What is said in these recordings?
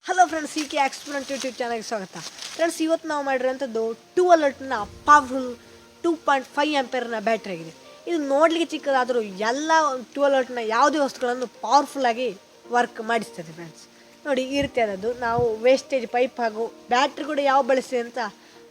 Hello friends, CKExperiments YouTube ಚಾನಲ್ಗೆ ಸ್ವಾಗತ. Friends, ಇವತ್ತು ನಾವು ಮಾಡಿರೋಂಥದ್ದು 12V ಪವರ್ಫುಲ್ 2.5 ಆಂಪಿಯರ್ನ ಬ್ಯಾಟ್ರಿ ಆಗಿದೆ. ಇದು ನೋಡಲಿಕ್ಕೆ ಚಿಕ್ಕದಾದರೂ ಎಲ್ಲ 12V ಯಾವುದೇ ವಸ್ತುಗಳನ್ನು ಪವರ್ಫುಲ್ಲಾಗಿ ವರ್ಕ್ ಮಾಡಿಸ್ತದೆ. ಫ್ರೆಂಡ್ಸ್ ನೋಡಿ, ಈ ರೀತಿಯಾದದ್ದು ನಾವು ವೇಸ್ಟೇಜ್ ಪೈಪ್ ಹಾಗೂ ಬ್ಯಾಟ್ರಿ ಕೂಡ ಯಾವ ಬಳಸ್ತೀವಿ ಅಂತ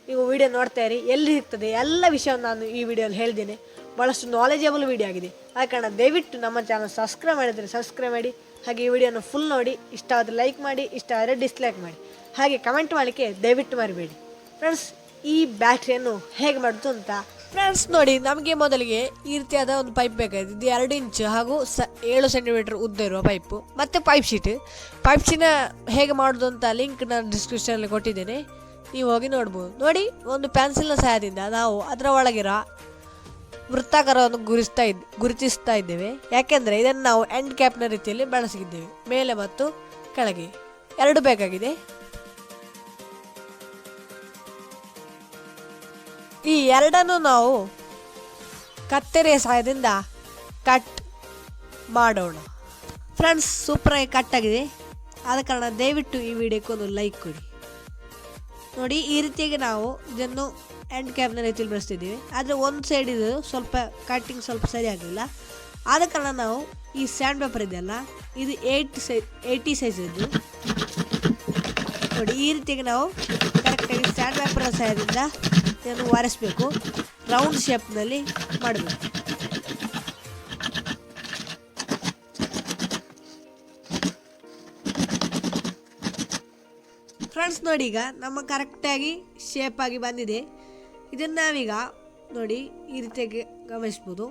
ನೀವು ವಿಡಿಯೋ ನೋಡ್ತಾ ಇರಿ. ಎಲ್ಲಿ ಸಿಗ್ತದೆ ಎಲ್ಲ ವಿಷಯವನ್ನು ನಾನು ಈ ವಿಡಿಯೋಲ್ಲಿ ಹೇಳ್ತೀನಿ. ಭಾಳಷ್ಟು ನಾಲೆಜಬಲ್ ವಿಡಿಯೋ ಆಗಿದೆ. ಆ ಕಾರಣ ದಯವಿಟ್ಟು ನಮ್ಮ ಚಾನಲ್ ಸಬ್ಸ್ಕ್ರೈಬ್ ಮಾಡಿದರೆ ಸಬ್ಸ್ಕ್ರೈಬ್ ಮಾಡಿ. ಹಾಗೆ ಈ ವಿಡಿಯೋನ ಫುಲ್ ನೋಡಿ, ಇಷ್ಟ ಆದರೆ ಲೈಕ್ ಮಾಡಿ, ಇಷ್ಟ ಆದರೆ ಡಿಸ್ಲೈಕ್ ಮಾಡಿ. ಹಾಗೆ ಕಮೆಂಟ್ ಮಾಡಲಿಕ್ಕೆ ದಯವಿಟ್ಟು ಮರಿಬೇಡಿ. ಫ್ರೆಂಡ್ಸ್, ಈ ಬ್ಯಾಟ್ರಿಯನ್ನು ಹೇಗೆ ಮಾಡೋದು ಅಂತ ಫ್ರೆಂಡ್ಸ್ ನೋಡಿ, ನಮಗೆ ಮೊದಲಿಗೆ ಈ ರೀತಿಯಾದ ಒಂದು ಪೈಪ್ ಬೇಕಾಗಿದೆ. ಇದು 2 ಇಂಚ್ ಹಾಗೂ 7 ಸೆಂಟಿಮೀಟರ್ ಉದ್ದ ಇರುವ ಪೈಪು ಮತ್ತು ಪೈಪ್ ಶೀಟ್ ಹೇಗೆ ಮಾಡೋದು ಅಂತ ಲಿಂಕ್ ನಾನು ಡಿಸ್ಕ್ರಿಪ್ಷನಲ್ಲಿ ಕೊಟ್ಟಿದ್ದೇನೆ, ನೀವು ಹೋಗಿ ನೋಡ್ಬೋದು. ನೋಡಿ, ಒಂದು ಪೆನ್ಸಿಲ್ನ ಸಹಾಯದಿಂದ ನಾವು ಅದರ ಒಳಗಿರೋ ವೃತ್ತಾಕಾರವನ್ನು ಗುರುತಿಸ್ತಾ ಇದ್ದೇವೆ. ಯಾಕೆಂದರೆ ಇದನ್ನು ನಾವು ಎಂಡ್ ಕ್ಯಾಪ್ನ ರೀತಿಯಲ್ಲಿ ಬಳಸಿದ್ದೇವೆ. ಮೇಲೆ ಮತ್ತು ಕೆಳಗೆ 2 ಬೇಕಾಗಿದೆ. ಈ 2 ನಾವು ಕತ್ತರಿಯ ಸಹಾಯದಿಂದ ಕಟ್ ಮಾಡೋಣ. ಫ್ರೆಂಡ್ಸ್, ಸೂಪರಾಗಿ ಕಟ್ ಆಗಿದೆ. ಆದ ಕಾರಣ ದಯವಿಟ್ಟು ಈ ವಿಡಿಯೋಕ್ಕೆ ಒಂದು ಲೈಕ್ ಕೊಡಿ. ನೋಡಿ, ಈ ರೀತಿಯಾಗಿ ನಾವು ಇದನ್ನು ಎಂಡ್ ಕ್ಯಾಪ್ನ ರೀತಿಯಲ್ಲಿ ಬಳಸ್ತಿದ್ದೀವಿ. ಆದರೆ ಒಂದು ಸೈಡ್ ಇದು ಸ್ವಲ್ಪ ಕಟ್ಟಿಂಗ್ ಸ್ವಲ್ಪ ಸರಿ ಆಗಲಿಲ್ಲ. ಆದ ಕಾರಣ ನಾವು ಈ ಸ್ಯಾಂಡ್ ಪೇಪರ್ ಇದೆಯಲ್ಲ, ಇದು 80 ಸೈಜ್ ಇದ್ದು. ನೋಡಿ, ಈ ರೀತಿಯಾಗಿ ನಾವು ಕರೆಕ್ಟಾಗಿ ಸ್ಯಾಂಡ್ ಪೇಪರ್ನ ಸಹಾಯದಿಂದ ಇದನ್ನು ಒರೆಸಬೇಕು. ರೌಂಡ್ ಶೇಪ್ನಲ್ಲಿ ಮಾಡಬೇಕು. ಫ್ರೆಂಡ್ಸ್ ನೋಡಿ, ಈಗ ನಮ್ಮ ಕರೆಕ್ಟಾಗಿ ಶೇಪ್ ಆಗಿ ಬಂದಿದೆ. ಇದನ್ನು ನಾವೀಗ ನೋಡಿ ಈ ರೀತಿಯಾಗಿ ಗಮನಿಸ್ಬೋದು.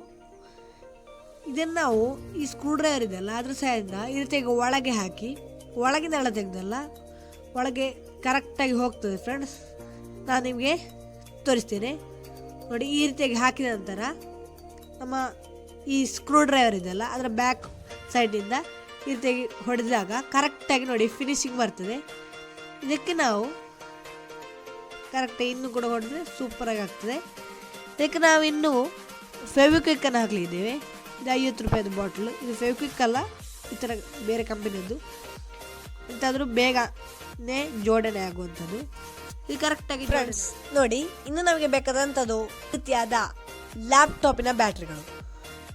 ಇದನ್ನು ನಾವು ಈ ಸ್ಕ್ರೂ ಡ್ರೈವರ್ ಇದೆಯಲ್ಲ ಅದ್ರ ಸಹಾಯದಿಂದ ಈ ರೀತಿಯಾಗಿ ಒಳಗೆ ಹಾಕಿ, ಒಳಗಿಂದ ಎಳೆ ತೆಗೆದಲ್ಲ ಒಳಗೆ ಕರೆಕ್ಟಾಗಿ ಹೋಗ್ತದೆ. ಫ್ರೆಂಡ್ಸ್, ನಾನು ನಿಮಗೆ ತೋರಿಸ್ತೇನೆ. ನೋಡಿ, ಈ ರೀತಿಯಾಗಿ ಹಾಕಿದ ನಂತರ ನಮ್ಮ ಈ ಸ್ಕ್ರೂ ಡ್ರೈವರ್ ಇದೆಯಲ್ಲ ಅದರ ಬ್ಯಾಕ್ ಸೈಡಿಂದ ಈ ರೀತಿಯಾಗಿ ಹೊಡೆದಾಗ ಕರೆಕ್ಟಾಗಿ ನೋಡಿ ಫಿನಿಶಿಂಗ್ ಬರ್ತದೆ. ಇದಕ್ಕೆ ನಾವು ಕರೆಕ್ಟಾಗಿ ಇನ್ನೂ ಕೂಡ ಹೊಡೆದ್ರೆ ಸೂಪರಾಗಿ ಆಗ್ತದೆ. ಇದಕ್ಕೆ ನಾವು ಇನ್ನೂ ಫೆವಿಕ್ವಿಕ್ಕನ್ನು ಹಾಕಲಿದ್ದೇವೆ. ಇದು 50 ರೂಪಾಯಿದು ಬಾಟ್ಲು. ಇದು ಫೆವಿಕ್ವಿಕ್ ಅಲ್ಲ, ಈ ಥರ ಬೇರೆ ಕಂಪನಿಯದ್ದು. ಎಂತಾದರೂ ಬೇಗನೆ ಜೋಡಣೆ ಆಗುವಂಥದ್ದು. ಇದು ಕರೆಕ್ಟಾಗಿ ಫ್ರೆಂಡ್ಸ್ ನೋಡಿ, ಇನ್ನು ನಮಗೆ ಬೇಕಾದಂಥದ್ದು ರೀತಿಯಾದ ಲ್ಯಾಪ್ಟಾಪಿನ ಬ್ಯಾಟ್ರಿಗಳು.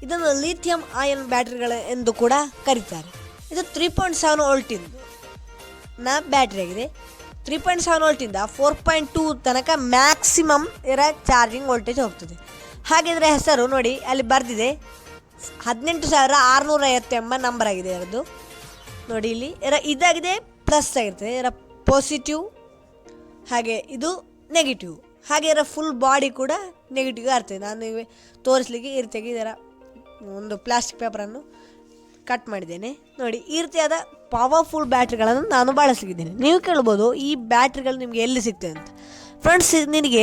ಇದನ್ನು ಲಿಥಿಯಂ ಅಯಾನ್ ಬ್ಯಾಟ್ರಿಗಳು ಎಂದು ಕೂಡ ಕರೀತಾರೆ. ಇದು 3.7 ವೋಲ್ಟಿಂದು ಬ್ಯಾಟ್ರಿ ಆಗಿದೆ. 3.7 ವೋಲ್ಟಿಂದ 4.2 ತನಕ ಮ್ಯಾಕ್ಸಿಮಮ್ ಇದರ ಚಾರ್ಜಿಂಗ್ ವೋಲ್ಟೇಜ್ ಹೋಗ್ತದೆ. ಹಾಗೆ ಇದರ ಹೆಸರು ನೋಡಿ ಅಲ್ಲಿ ಬರೆದಿದೆ, 18,650 ಎಂಬ ನಂಬರ್ ಆಗಿದೆ ಇದರದ್ದು. ನೋಡಿ, ಇಲ್ಲಿ ಇದಾಗಿದೆ ಪ್ಲಸ್ ಆಗಿರ್ತದೆ, ಇದರ ಪಾಸಿಟಿವ್, ಹಾಗೆ ಇದು ನೆಗೆಟಿವ್. ಹಾಗೆ ಇದರ ಫುಲ್ ಬಾಡಿ ಕೂಡ ನೆಗೆಟಿವ್ ಆಗ್ತದೆ. ನಾನು ತೋರಿಸ್ಲಿಕ್ಕೆ ಈ ರೀತಿಯಾಗಿ ಇದರ ಒಂದು ಪ್ಲಾಸ್ಟಿಕ್ ಪೇಪರನ್ನು ಕಟ್ ಮಾಡಿದ್ದೇನೆ. ನೋಡಿ, ಈ ರೀತಿಯಾದ ಪವರ್ಫುಲ್ ಬ್ಯಾಟ್ರಿಗಳನ್ನು ನಾನು ಬಳಸಲಿದ್ದೇನೆ. ನೀವು ಕೇಳ್ಬೋದು, ಈ ಬ್ಯಾಟ್ರಿಗಳು ನಿಮಗೆ ಎಲ್ಲಿ ಸಿಗ್ತದೆ ಅಂತ. ಫ್ರೆಂಡ್ಸ್, ನಿನಗೆ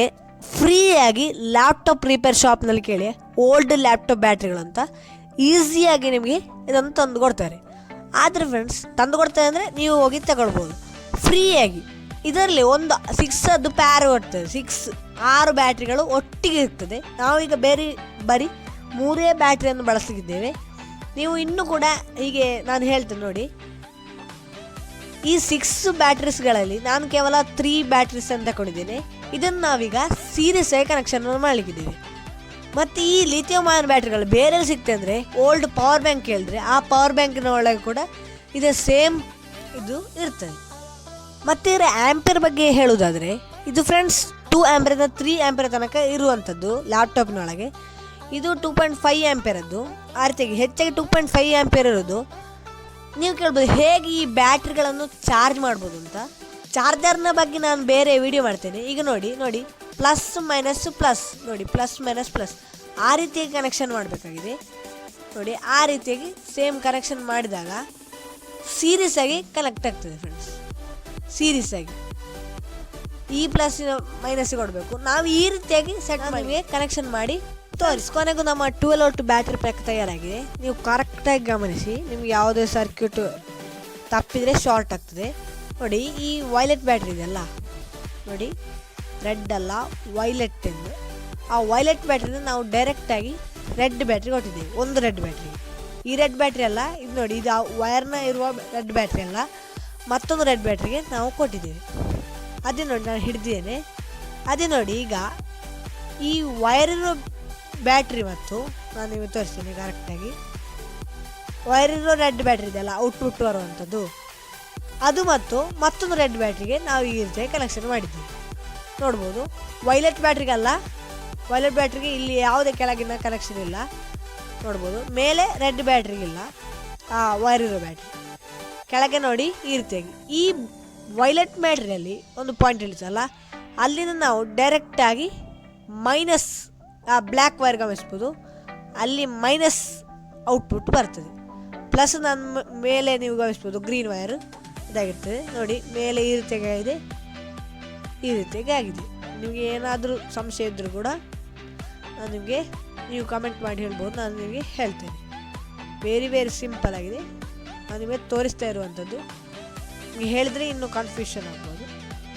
ಫ್ರೀಯಾಗಿ ಲ್ಯಾಪ್ಟಾಪ್ ರಿಪೇರ್ ಶಾಪ್ನಲ್ಲಿ ಕೇಳಿ, ಓಲ್ಡ್ ಲ್ಯಾಪ್ಟಾಪ್ ಬ್ಯಾಟ್ರಿಗಳು ಅಂತ ಈಸಿಯಾಗಿ ನಿಮಗೆ ಇದನ್ನು ತಂದು ಕೊಡ್ತಾರೆ. ಆದರೆ ಫ್ರೆಂಡ್ಸ್, ತಂದು ಕೊಡ್ತಾರೆ ಅಂದರೆ ನೀವು ಹೋಗಿ ತಗೊಳ್ಬೋದು ಫ್ರೀಯಾಗಿ. ಇದರಲ್ಲಿ ಒಂದು 6 ಪ್ಯಾರ್ ಬರ್ತದೆ. 6 ಬ್ಯಾಟ್ರಿಗಳು ಒಟ್ಟಿಗೆ ಇರ್ತದೆ. ನಾವೀಗ ಬರೀ 3 ಬ್ಯಾಟ್ರಿಯನ್ನು ಬಳಸಲಿದ್ದೇವೆ. ನೀವು ಇನ್ನೂ ಕೂಡ ಹೀಗೆ ನಾನು ಹೇಳ್ತೇನೆ ನೋಡಿ, ಈ 6 ಬ್ಯಾಟ್ರೀಸ್ಗಳಲ್ಲಿ ನಾನು ಕೇವಲ 3 ಬ್ಯಾಟ್ರೀಸ್ ಅಂತ ತಗೊಂಡಿದ್ದೇನೆ. ಇದನ್ನು ನಾವೀಗ ಸೀರೀಸ್ ಆಗಿ ಕನೆಕ್ಷನ್ ಮಾಡಲಿಕ್ಕಿದ್ದೇವೆ. ಮತ್ತು ಈ ಲಿಥಿಯಂ ಅಯಾನ್ ಬ್ಯಾಟ್ರಿಗಳು ಬೇರೆ ಸಿಗ್ತದೆ ಅಂದರೆ ಓಲ್ಡ್ ಪವರ್ ಬ್ಯಾಂಕ್ ಕೇಳಿದ್ರೆ ಆ ಪವರ್ ಬ್ಯಾಂಕಿನ ಒಳಗೆ ಕೂಡ ಇದು ಸೇಮ್ ಇದು ಇರ್ತದೆ. ಮತ್ತು ಇದರ ಆ್ಯಂಪಿಯರ್ ಬಗ್ಗೆ ಹೇಳುವುದಾದರೆ, ಇದು ಫ್ರೆಂಡ್ಸ್ 2 ಆಂಪಿಯರಿಂದ 3 ಆಂಪಿಯರ್ ತನಕ ಇರುವಂಥದ್ದು ಲ್ಯಾಪ್ಟಾಪ್ನೊಳಗೆ. ಇದು 2.5 ಆಂಪಿಯರದ್ದು. ಆ ರೀತಿಯಾಗಿ ಹೆಚ್ಚಾಗಿ 2.5 ಆಂಪಿಯರ್ ಇರೋದು. ನೀವು ಕೇಳ್ಬೋದು ಹೇಗೆ ಈ ಬ್ಯಾಟ್ರಿಗಳನ್ನು ಚಾರ್ಜ್ ಮಾಡ್ಬೋದು ಅಂತ. ಚಾರ್ಜರ್ನ ಬಗ್ಗೆ ನಾನು ಬೇರೆ ವಿಡಿಯೋ ಮಾಡ್ತೇನೆ. ಈಗ ನೋಡಿ ಪ್ಲಸ್ ಮೈನಸ್ ಪ್ಲಸ್, ನೋಡಿ ಪ್ಲಸ್ ಮೈನಸ್ ಪ್ಲಸ್ ಆ ರೀತಿಯಾಗಿ ಕನೆಕ್ಷನ್ ಮಾಡಬೇಕಾಗಿದೆ. ನೋಡಿ, ಆ ರೀತಿಯಾಗಿ ಸೇಮ್ ಕನೆಕ್ಷನ್ ಮಾಡಿದಾಗ ಸೀರೀಸ್ ಆಗಿ ಕನೆಕ್ಟ್ ಆಗ್ತದೆ. ಫ್ರೆಂಡ್ಸ್, ಸೀರೀಸ್ ಆಗಿ ಈ ಪ್ಲಸ್ ಮೈನಸ್ ಕೊಡಬೇಕು. ನಾವು ಈ ರೀತಿಯಾಗಿ ಸೆಟ್ ಮಾಡಿ ಕನೆಕ್ಷನ್ ಮಾಡಿ ಕೊನೆಗೂ ನಮ್ಮ 12V ಬ್ಯಾಟ್ರಿ ಪ್ಯಾಕ್ ತಯಾರಾಗಿದೆ. ನೀವು ಕರೆಕ್ಟಾಗಿ ಗಮನಿಸಿ, ನಿಮ್ಗೆ ಯಾವುದೇ ಸರ್ಕ್ಯೂಟ್ ತಪ್ಪಿದರೆ ಶಾರ್ಟ್ ಆಗ್ತದೆ. ನೋಡಿ, ಈ ವೈಲೆಟ್ ಬ್ಯಾಟ್ರಿ ಇದೆಯಲ್ಲ, ನೋಡಿ ರೆಡ್ ಅಲ್ಲ ವೈಲೆಟ್ ಎಂದು. ಆ ವೈಲೆಟ್ ಬ್ಯಾಟ್ರಿನ ನಾವು ಡೈರೆಕ್ಟಾಗಿ ರೆಡ್ ಬ್ಯಾಟ್ರಿ ಕೊಟ್ಟಿದ್ದೇವೆ. ಒಂದು ರೆಡ್ ಬ್ಯಾಟ್ರಿ, ಈ ರೆಡ್ ಬ್ಯಾಟ್ರಿ ಅಲ್ಲ, ಇದು ನೋಡಿ, ಇದು ವೈರ್ನ ಇರುವ ರೆಡ್ ಬ್ಯಾಟ್ರಿ ಅಲ್ಲ, ಮತ್ತೊಂದು ರೆಡ್ ಬ್ಯಾಟ್ರಿಗೆ ನಾವು ಕೊಟ್ಟಿದ್ದೇವೆ. ಅದೇ ನೋಡಿ ನಾನು ಹಿಡಿದಿದ್ದೇನೆ. ಅದೇ ನೋಡಿ ಈಗ ಈ ವೈರಿರೋ ಬ್ಯಾಟ್ರಿ ಮತ್ತು ನಾನು ನಿಮಗೆ ತೋರಿಸ್ತೀನಿ ಕರೆಕ್ಟಾಗಿ. ವೈರಿರೋ ರೆಡ್ ಬ್ಯಾಟ್ರಿ ಇದೆಯಲ್ಲ ಔಟ್ಪುಟ್ ಬರುವಂಥದ್ದು, ಅದು ಮತ್ತು ಮತ್ತೊಂದು ರೆಡ್ ಬ್ಯಾಟ್ರಿಗೆ ನಾವು ಈ ರೀತಿಯಾಗಿ ಕನೆಕ್ಷನ್ ಮಾಡಿದ್ದೀವಿ. ನೋಡ್ಬೋದು ವೈಲೆಟ್ ಬ್ಯಾಟ್ರಿಗಲ್ಲ, ವೈಲೆಟ್ ಬ್ಯಾಟ್ರಿಗೆ ಇಲ್ಲಿ ಯಾವುದೇ ಕೆಳಗಿನ ಕನೆಕ್ಷನ್ ಇಲ್ಲ. ನೋಡ್ಬೋದು ಮೇಲೆ ರೆಡ್ ಬ್ಯಾಟ್ರಿಗಿಲ್ಲ, ವೈರಿರೋ ಬ್ಯಾಟ್ರಿ ಕೆಳಗೆ ನೋಡಿ ಈ ರೀತಿಯಾಗಿ. ಈ ವೈಲೆಟ್ ಬ್ಯಾಟ್ರಿಯಲ್ಲಿ ಒಂದು ಪಾಯಿಂಟ್ ಇಳಿಸಲ್ಲ, ಅಲ್ಲಿಂದ ನಾವು ಡೈರೆಕ್ಟಾಗಿ ಮೈನಸ್ ಬ್ಲ್ಯಾಕ್ ವೈರ್ ಗಮನಿಸ್ಬೋದು, ಅಲ್ಲಿ ಮೈನಸ್ ಔಟ್ಪುಟ್ ಬರ್ತದೆ. ಪ್ಲಸ್ ನನ್ನ ಮೇಲೆ ನೀವು ಗಮನಿಸ್ಬೋದು ಗ್ರೀನ್ ವೈರ್ ಇದಾಗಿರ್ತದೆ ನೋಡಿ, ಮೇಲೆ ಈ ರೀತಿಯಾಗಿ ಆಗಿದೆ, ಈ ರೀತಿಯಾಗಿ ಆಗಿದೆ. ನಿಮಗೆ ಏನಾದರೂ ಸಂಶಯ ಇದ್ದರೂ ಕೂಡ ನಾನು ನಿಮಗೆ ನೀವು ಕಮೆಂಟ್ ಮಾಡಿ ಹೇಳ್ಬೋದು, ನಾನು ನಿಮಗೆ ಹೇಳ್ತೇನೆ. ವೆರಿ ಸಿಂಪಲ್ ಆಗಿದೆ, ನಾನು ನಿಮಗೆ ತೋರಿಸ್ತಾ ಇರುವಂಥದ್ದು. ನಿಮಗೆ ಹೇಳಿದರೆ ಇನ್ನೂ ಕನ್ಫ್ಯೂಷನ್ ಆಗ್ಬೋದು.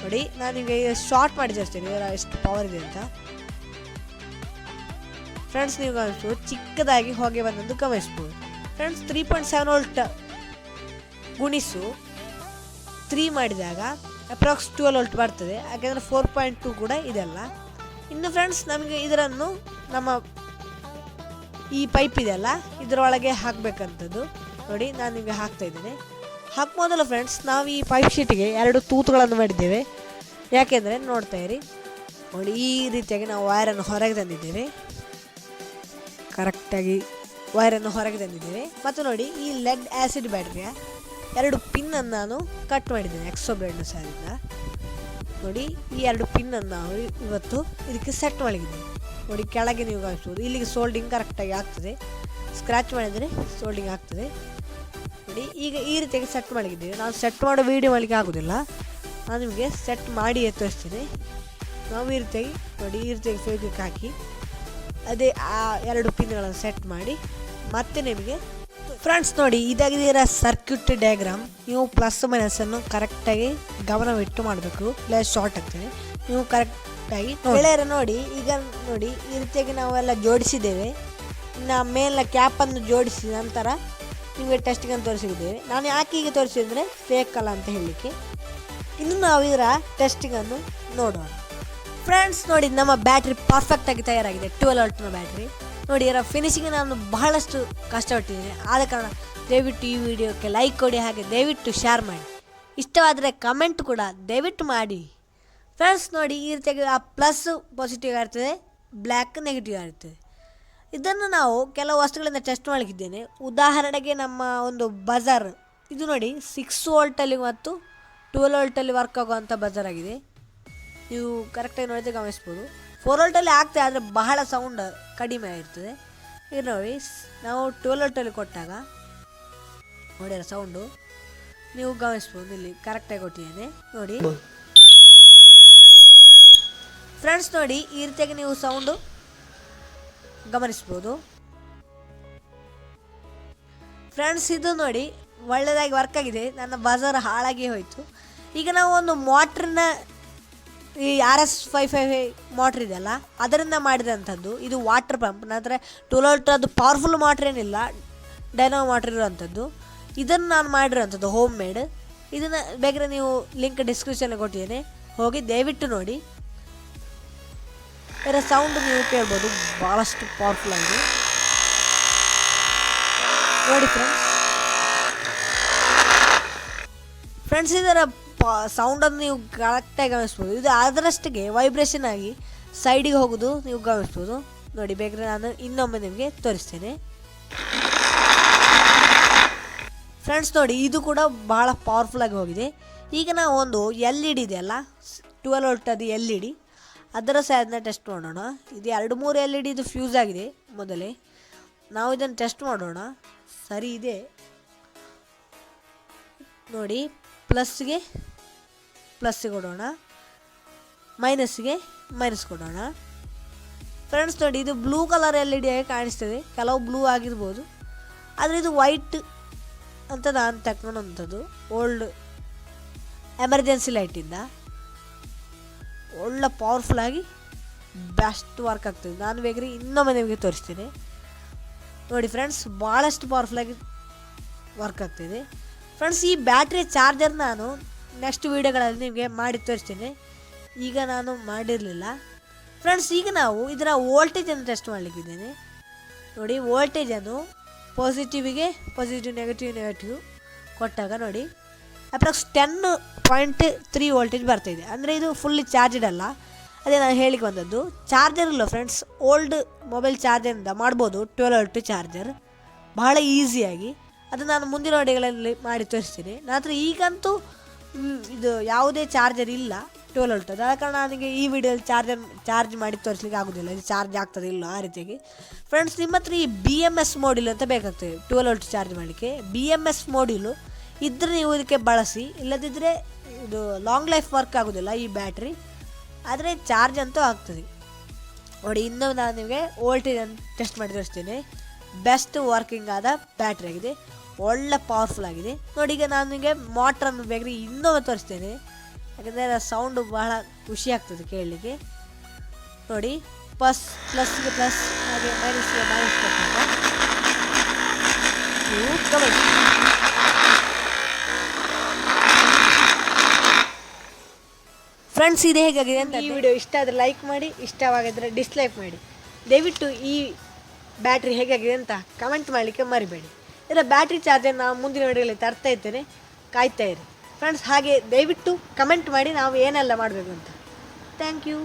ನೋಡಿ ನಾನು ನಿಮಗೆ ಶಾರ್ಟ್ ಮಾಡಿ ತೋರಿಸ್ತೇನೆ ಇದರ ಎಷ್ಟು ಪವರ್ ಇದೆ ಅಂತ. ಫ್ರೆಂಡ್ಸ್ ನೀವು ಗಮನಿಸ್ಬೋದು ಚಿಕ್ಕದಾಗಿ ಹೊಗೆ ಬಂದದ್ದು ಗಮನಿಸ್ಬೋದು. ಫ್ರೆಂಡ್ಸ್ 3.7 ವೋಲ್ಟ್ ಗುಣಿಸು 3 ಮಾಡಿದಾಗ ಅಪ್ರಾಕ್ಸ್ 12 ವೋಲ್ಟ್ ಬರ್ತದೆ, ಯಾಕೆಂದರೆ 4.2 ಕೂಡ ಇದೆಲ್ಲ. ಇನ್ನು ಫ್ರೆಂಡ್ಸ್ ನಮಗೆ ಇದನ್ನು ನಮ್ಮ ಈ ಪೈಪ್ ಇದೆಯಲ್ಲ ಇದರೊಳಗೆ ಹಾಕಬೇಕಂಥದ್ದು. ನೋಡಿ ನಾನು ನಿಮಗೆ ಹಾಕ್ತಾ ಇದ್ದೇನೆ. ಮೊದಲು ಫ್ರೆಂಡ್ಸ್ ನಾವು ಈ ಪೈಪ್ ಶೀಟಿಗೆ 2 ತೂತುಗಳನ್ನು ಮಾಡಿದ್ದೇವೆ. ಯಾಕೆಂದರೆ ನೋಡ್ತಾ ಇರಿ, ನೋಡಿ ಈ ರೀತಿಯಾಗಿ ನಾವು ವೈರನ್ನು ಹೊರಗೆ ತಂದಿದ್ದೇವೆ, ಕರೆಕ್ಟಾಗಿ ವೈರನ್ನು ಹೊರಗೆ ತಂದಿದ್ದೇವೆ. ಮತ್ತು ನೋಡಿ ಈ ಲೆಡ್ ಆ್ಯಸಿಡ್ ಬ್ಯಾಟ್ರಿಯ 2 ಪಿನ್ನನ್ನು ನಾನು ಕಟ್ ಮಾಡಿದ್ದೇನೆ ಎಕ್ಸೋ ಬ್ಲೇಡ್ನ ಸಹಾಯದಿಂದ. ನೋಡಿ ಈ 2 ಪಿನ್ನನ್ನು ನಾವು ಇವತ್ತು ಇದಕ್ಕೆ ಸೆಟ್ ಮಾಡಿದ್ದೇವೆ. ನೋಡಿ ಕೆಳಗೆ ನೀವು ಗಮನಿಸ್ಬೋದು, ಇಲ್ಲಿಗೆ ಸೋಲ್ಡಿಂಗ್ ಕರೆಕ್ಟಾಗಿ ಆಗ್ತದೆ, ಸ್ಕ್ರ್ಯಾಚ್ ಮಾಡಿದರೆ ಸೋಲ್ಡಿಂಗ್ ಆಗ್ತದೆ. ನೋಡಿ ಈಗ ಈ ರೀತಿಯಾಗಿ ಸೆಟ್ ಮಾಡಿದ್ದೇವೆ. ನಾನು ಸೆಟ್ ಮಾಡೋ ವೀಡಿಯೋ ಮಾಡಲಿಕ್ಕೆ ಆಗೋದಿಲ್ಲ, ನಾನು ನಿಮಗೆ ಸೆಟ್ ಮಾಡಿ ತೋರಿಸ್ತೀನಿ. ನಾವು ಈ ರೀತಿಯಾಗಿ ನೋಡಿ ಈ ರೀತಿಯಾಗಿ ಫೇವಿಕ್ವಿಕ್ ಹಾಕಿ ಅದೇ ಆ 2 ಪಿನ್ಗಳನ್ನು ಸೆಟ್ ಮಾಡಿ ಮತ್ತೆ ನಿಮಗೆ ಫ್ರೆಂಡ್ಸ್ ನೋಡಿ ಇದಾಗಿರೋ ಸರ್ಕ್ಯೂಟ್ ಡಯಾಗ್ರಾಮ್. ನೀವು ಪ್ಲಸ್ ಮೈನಸನ್ನು ಕರೆಕ್ಟಾಗಿ ಗಮನವಿಟ್ಟು ಮಾಡಬೇಕು, ಇಲ್ಲ ಶಾರ್ಟ್ ಆಗ್ತದೆ. ನೀವು ಕರೆಕ್ಟಾಗಿ ಗೆಳೆಯರೆ ನೋಡಿ, ಈಗ ನೋಡಿ ಈ ರೀತಿಯಾಗಿ ನಾವೆಲ್ಲ ಜೋಡಿಸಿದ್ದೇವೆ. ಇನ್ನು ಮೇಲಿನ ಕ್ಯಾಪನ್ನು ಜೋಡಿಸಿದ ನಂತರ ನಿಮಗೆ ಟೆಸ್ಟಿಂಗನ್ನು ತೋರಿಸಿದ್ದೇವೆ. ನಾನು ಯಾಕೆ ಈಗ ತೋರಿಸಿದ್ರೆ ಫೇಕ್ ಅಲ್ಲ ಅಂತ ಹೇಳಲಿಕ್ಕೆ. ಇನ್ನು ನಾವು ಇದರ ಟೆಸ್ಟಿಂಗನ್ನು ನೋಡೋಣ. ಫ್ರೆಂಡ್ಸ್ ನೋಡಿ ನಮ್ಮ ಬ್ಯಾಟ್ರಿ ಪರ್ಫೆಕ್ಟಾಗಿ ತಯಾರಾಗಿದೆ, 12 ವೋಲ್ಟ್ನ ಬ್ಯಾಟ್ರಿ. ನೋಡಿ ಇದರ ಫಿನಿಶಿಂಗ್ ನಾನು ಬಹಳಷ್ಟು ಕಷ್ಟಪಟ್ಟಿದ್ದೇನೆ. ಆದ ಕಾರಣ ದಯವಿಟ್ಟು ಈ ವಿಡಿಯೋಕ್ಕೆ ಲೈಕ್ ಕೊಡಿ, ಹಾಗೆ ದಯವಿಟ್ಟು ಶೇರ್ ಮಾಡಿ. ಇಷ್ಟವಾದರೆ ಕಮೆಂಟ್ ಕೂಡ ದಯವಿಟ್ಟು ಮಾಡಿ. ಫ್ರೆಂಡ್ಸ್ ನೋಡಿ ಈ ರೀತಿಯಾಗಿ ಆ ಪ್ಲಸ್ ಪಾಸಿಟಿವ್ ಆಗಿರ್ತದೆ, ಬ್ಲ್ಯಾಕ್ ನೆಗೆಟಿವ್ ಆಗಿರ್ತದೆ. ಇದನ್ನು ನಾವು ಕೆಲವು ವಸ್ತುಗಳಿಂದ ಟೆಸ್ಟ್ ಮಾಡಲಿಕ್ಕಿದ್ದೇನೆ. ಉದಾಹರಣೆಗೆ ನಮ್ಮ ಒಂದು ಬಜಾರ್ ಇದು ನೋಡಿ 6 ವೋಲ್ಟಲ್ಲಿ ಮತ್ತು 12 ವೋಲ್ಟಲ್ಲಿ ವರ್ಕ್ ಆಗುವಂಥ ಬಜಾರ್ ಆಗಿದೆ. ನೀವು ಕರೆಕ್ಟಾಗಿ ನೋಡಿದ್ರೆ ಗಮನಿಸ್ಬೋದು. 4 ವೋಲ್ಟಲ್ಲಿ ಆಗ್ತದೆ, ಆದರೆ ಬಹಳ ಸೌಂಡ್ ಕಡಿಮೆ ಆಗಿರ್ತದೆ. ಈಗ ನೋಡಿ ನಾವು 12 ವೋಲ್ಟಲ್ಲಿ ಕೊಟ್ಟಾಗ ನೋಡಿ ಸೌಂಡು ನೀವು ಗಮನಿಸ್ಬೋದು, ಇಲ್ಲಿ ಕರೆಕ್ಟಾಗಿ ಕೊಟ್ಟಿದ್ದೇನೆ ನೋಡಿ. ಫ್ರೆಂಡ್ಸ್ ನೋಡಿ ಈ ರೀತಿಯಾಗಿ ನೀವು ಸೌಂಡು ಗಮನಿಸ್ಬೋದು. ಫ್ರೆಂಡ್ಸ್ ಇದು ನೋಡಿ ಒಳ್ಳೆಯದಾಗಿ ವರ್ಕ್ ಆಗಿದೆ. ನನ್ನ ಬಜಾರ್ ಹಾಳಾಗಿ ಹೋಯಿತು. ಈಗ ನಾವು ಒಂದು ಮೋಟ್ರನ್ನ ಈ RS555 ಮೋಟ್ರ್ ಇದೆಯಲ್ಲ ಅದರಿಂದ ಮಾಡಿದಂಥದ್ದು. ಇದು ವಾಟರ್ ಪಂಪ್, ನಂತರ 12 ವೋಲ್ಟ್ ಅದು ಪವರ್ಫುಲ್ ಮೋಟ್ರ್ ಏನಿಲ್ಲ, ಡೈನಮೋ ಮೋಟ್ರ್ ಇರುವಂಥದ್ದು. ಇದನ್ನು ನಾನು ಮಾಡಿರೋಂಥದ್ದು ಹೋಮ್ ಮೇಡ್. ಇದನ್ನು ಬೇಕಾದ್ರೆ ನೀವು ಲಿಂಕ್ ಡಿಸ್ಕ್ರಿಪ್ಷನ್ಗೆ ಕೊಟ್ಟಿದ್ದೇನೆ, ಹೋಗಿ ದಯವಿಟ್ಟು ನೋಡಿ. ಇದರ ಸೌಂಡ್ ನೀವು ಕೇಳ್ಬೋದು, ಭಾಳಷ್ಟು ಪವರ್ಫುಲ್ ಆಗಿದೆ ನೋಡಿ ಫ್ರೆಂಡ್ಸ್. ಇದರ ಸೌಂಡನ್ನು ನೀವು ಕರೆಕ್ಟಾಗಿ ಗಮನಿಸ್ಬೋದು. ಇದು ಅದರಷ್ಟಿಗೆ ವೈಬ್ರೇಷನ್ ಆಗಿ ಸೈಡಿಗೆ ಹೋಗೋದು ನೀವು ಗಮನಿಸ್ಬೋದು ನೋಡಿ. ಬೇಕಾದ್ರೆ ನಾನು ಇನ್ನೊಮ್ಮೆ ನಿಮಗೆ ತೋರಿಸ್ತೇನೆ. ಫ್ರೆಂಡ್ಸ್ ನೋಡಿ ಇದು ಕೂಡ ಭಾಳ ಪವರ್ಫುಲ್ಲಾಗಿ ಹೋಗಿದೆ. ಈಗ ನಾವು ಒಂದು LED ಇದೆಯಲ್ಲ 12 ವೋಲ್ಟ್ ಅದು LED, ಅದರ ಸಹಾಯದಿಂದ ಟೆಸ್ಟ್ ಮಾಡೋಣ. ಇದು 2-3 LED ಇದು ಫ್ಯೂಸ್ ಆಗಿದೆ. ಮೊದಲೇ ನಾವು ಇದನ್ನು ಟೆಸ್ಟ್ ಮಾಡೋಣ. ಸರಿ ಇದೆ ನೋಡಿ. ಪ್ಲಸ್ಗೆ ಪ್ಲಸ್ ಕೊಡೋಣ, ಮೈನಸ್ಗೆ ಮೈನಸ್ ಕೊಡೋಣ. ಫ್ರೆಂಡ್ಸ್ ನೋಡಿ ಇದು ಬ್ಲೂ ಕಲರ್ LED ಆಗಿ ಕಾಣಿಸ್ತದೆ, ಕೆಲವು ಬ್ಲೂ ಆಗಿರ್ಬೋದು, ಆದರೆ ಇದು ವೈಟ್ ಅಂತ ನಾನು ತಗೊಂಡಂಥದ್ದು ಓಲ್ಡ್ ಎಮರ್ಜೆನ್ಸಿ ಲೈಟಿಂದ. ಒಳ್ಳೆ ಪವರ್ಫುಲ್ಲಾಗಿ ಬೆಸ್ಟ್ ವರ್ಕ್ ಆಗ್ತದೆ. ನಾನು ಬೇಕಾದ್ರೆ ಇನ್ನೊಮ್ಮೆ ನಿಮಗೆ ತೋರಿಸ್ತೇನೆ ನೋಡಿ ಫ್ರೆಂಡ್ಸ್. ಭಾಳಷ್ಟು ಪವರ್ಫುಲ್ಲಾಗಿ ವರ್ಕ್ ಆಗ್ತಿದೆ. ಫ್ರೆಂಡ್ಸ್ ಈ ಬ್ಯಾಟ್ರಿ ಚಾರ್ಜರ್ ನಾನು ನೆಕ್ಸ್ಟ್ ವೀಡಿಯೋಗಳಲ್ಲಿ ನಿಮಗೆ ಮಾಡಿ ತೋರಿಸ್ತೀನಿ, ಈಗ ನಾನು ಮಾಡಿರಲಿಲ್ಲ. ಫ್ರೆಂಡ್ಸ್ ಈಗ ನಾವು ಇದರ ವೋಲ್ಟೇಜನ್ನು ಟೆಸ್ಟ್ ಮಾಡಲಿಕ್ಕಿದ್ದೇನೆ. ನೋಡಿ ವೋಲ್ಟೇಜನ್ನು ಪಾಸಿಟಿವ್ ನೆಗೆಟಿವ್ ಕೊಟ್ಟಾಗ ನೋಡಿ ಅಪ್ರಾಕ್ಸ್ 10.3 ವೋಲ್ಟೇಜ್ ಬರ್ತಾಯಿದೆ. ಅಂದರೆ ಇದು ಫುಲ್ಲಿ ಚಾರ್ಜಡ್ ಅಲ್ಲ, ಅದೇ ನಾನು ಹೇಳಿಕ್ಕೆ ಬಂದದ್ದು. ಚಾರ್ಜರ್ ಇಲ್ಲ ಫ್ರೆಂಡ್ಸ್, ಓಲ್ಡ್ ಮೊಬೈಲ್ ಚಾರ್ಜರಿಂದ ಮಾಡ್ಬೋದು 12 ವೋಲ್ಟ್ ಚಾರ್ಜರ್ ಬಹಳ ಈಸಿಯಾಗಿ. ಅದು ನಾನು ಮುಂದಿನ ವಿಡಿಯೋಗಳಲ್ಲಿ ಮಾಡಿ ತೋರಿಸ್ತೀನಿ. ನಂತರ ಈಗಂತೂ ಇದು ಯಾವುದೇ ಚಾರ್ಜರ್ ಇಲ್ಲ 12 ವೋಲ್ಟ್, ಅದ ಕಾರಣ ನನಗೆ ಈ ವಿಡಿಯೋದಲ್ಲಿ ಚಾರ್ಜ್ ಮಾಡಿ ತೋರಿಸ್ಲಿಕ್ಕೆ ಆಗೋದಿಲ್ಲ, ಇದು ಚಾರ್ಜ್ ಆಗ್ತದೆ ಇಲ್ಲ ಆ ರೀತಿಯಾಗಿ. ಫ್ರೆಂಡ್ಸ್ ನಿಮ್ಮ ಹತ್ರ ಈ BMS ಮಾಡ್ಯೂಲ್ ಅಂತ ಬೇಕಾಗ್ತದೆ 12 ವೋಲ್ಟ್ ಚಾರ್ಜ್ ಮಾಡಲಿಕ್ಕೆ. BMS ಮಾಡ್ಯೂಲು ಇದ್ದರೆ ನೀವು ಇದಕ್ಕೆ ಬಳಸಿ, ಇಲ್ಲದಿದ್ದರೆ ಇದು ಲಾಂಗ್ ಲೈಫ್ ವರ್ಕ್ ಆಗೋದಿಲ್ಲ ಈ ಬ್ಯಾಟ್ರಿ, ಆದರೆ ಚಾರ್ಜ್ ಅಂತೂ ಆಗ್ತದೆ. ನೋಡಿ ಇನ್ನೂ ನಾನು ನಿಮಗೆ ವೋಲ್ಟೇಜನ್ನು ಟೆಸ್ಟ್ ಮಾಡಿ ತೋರಿಸ್ತೀನಿ. ಬೆಸ್ಟ್ ವರ್ಕಿಂಗ್ ಆದ ಬ್ಯಾಟ್ರಿ ಆಗಿದೆ, ಒಳ್ಳೆ ಪವರ್ಫುಲ್ ಆಗಿದೆ. ನೋಡಿ ಈಗ ನಾನು ನಿಮಗೆ ಮೋಟ್ರನ್ನು ಬೇಕಾದ್ರೆ ಇನ್ನೊಮ್ಮೆ ತೋರಿಸ್ತೇನೆ, ಯಾಕಂದರೆ ಸೌಂಡು ಬಹಳ ಖುಷಿ ಆಗ್ತದೆ ಕೇಳಲಿಕ್ಕೆ. ನೋಡಿ ಪ್ಲಸ್ಗೆ ಪ್ಲಸ್ ಹಾಗೆ ಮೈನಸ್ಗೆ ಮೈನಸ್ ಗಮನಿಸಿ. ಫ್ರೆಂಡ್ಸ್ ಇದು ಹೇಗಾಗಿದೆ ಅಂತ ಈ ವಿಡಿಯೋ ಇಷ್ಟ ಆದರೆ ಲೈಕ್ ಮಾಡಿ, ಇಷ್ಟವಾಗಿದ್ದರೆ ಡಿಸ್ಲೈಕ್ ಮಾಡಿ. ದಯವಿಟ್ಟು ಈ ಬ್ಯಾಟ್ರಿ ಹೇಗಾಗಿದೆ ಅಂತ ಕಮೆಂಟ್ ಮಾಡಲಿಕ್ಕೆ ಮರಿಬೇಡಿ. ಇದರ ಬ್ಯಾಟ್ರಿ ಚಾರ್ಜರ್ ನಾವು ಮುಂದಿನ ವಿಡಿಯೋದಲ್ಲಿ ತರ್ತಾ ಇದ್ದೇನೆ, ಕಾಯ್ತಾ ಇರಿ ಫ್ರೆಂಡ್ಸ್. ಹಾಗೆ ದಯವಿಟ್ಟು ಕಮೆಂಟ್ ಮಾಡಿ ನಾವು ಏನೆಲ್ಲ ಮಾಡಬೇಕು ಅಂತ. Thank you.